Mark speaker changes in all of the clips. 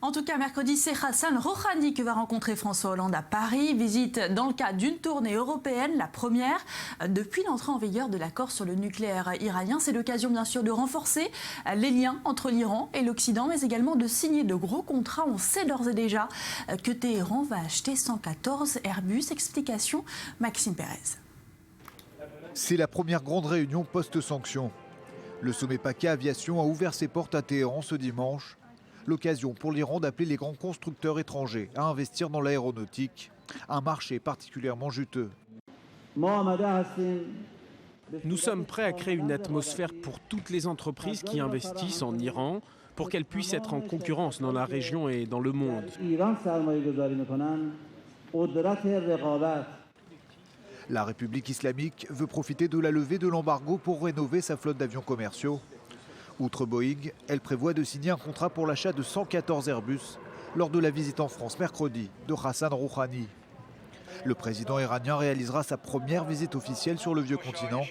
Speaker 1: En tout cas, mercredi, c'est Hassan Rouhani que va rencontrer François Hollande à Paris. Visite dans le cadre d'une tournée européenne, la première depuis l'entrée en vigueur de l'accord sur le nucléaire iranien. C'est l'occasion bien sûr de renforcer les liens entre l'Iran et l'Occident, mais également de signer de gros contrats. On sait d'ores et déjà que Téhéran va acheter 114 Airbus. Explication, Maxime Pérez.
Speaker 2: C'est la première grande réunion post-sanctions. Le sommet PACA Aviation a ouvert ses portes à Téhéran ce dimanche. L'occasion pour l'Iran d'appeler les grands constructeurs étrangers à investir dans l'aéronautique, un marché particulièrement juteux.
Speaker 3: Nous sommes prêts à créer une atmosphère pour toutes les entreprises qui investissent en Iran, pour qu'elles puissent être en concurrence dans la région et dans le monde.
Speaker 2: La République islamique veut profiter de la levée de l'embargo pour rénover sa flotte d'avions commerciaux. Outre Boeing, elle prévoit de signer un contrat pour l'achat de 114 Airbus lors de la visite en France mercredi de Hassan Rouhani. Le président iranien réalisera sa première visite officielle sur le vieux continent,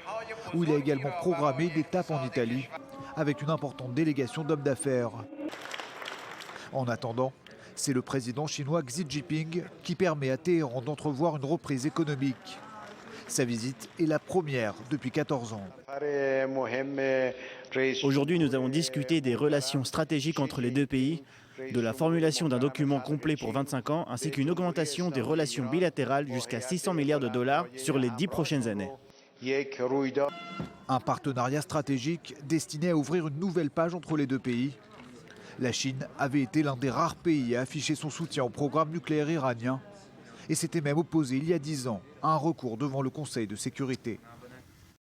Speaker 2: où il a également programmé une étape en Italie, avec une importante délégation d'hommes d'affaires. En attendant, c'est le président chinois Xi Jinping qui permet à Téhéran d'entrevoir une reprise économique. Sa visite est la première depuis 14 ans.
Speaker 4: Aujourd'hui, nous avons discuté des relations stratégiques entre les deux pays, de la formulation d'un document complet pour 25 ans, ainsi qu'une augmentation des relations bilatérales jusqu'à 600 milliards de dollars sur les 10 prochaines années.
Speaker 2: Un partenariat stratégique destiné à ouvrir une nouvelle page entre les deux pays. La Chine avait été l'un des rares pays à afficher son soutien au programme nucléaire iranien et s'était même opposé il y a 10 ans à un recours devant le Conseil de sécurité.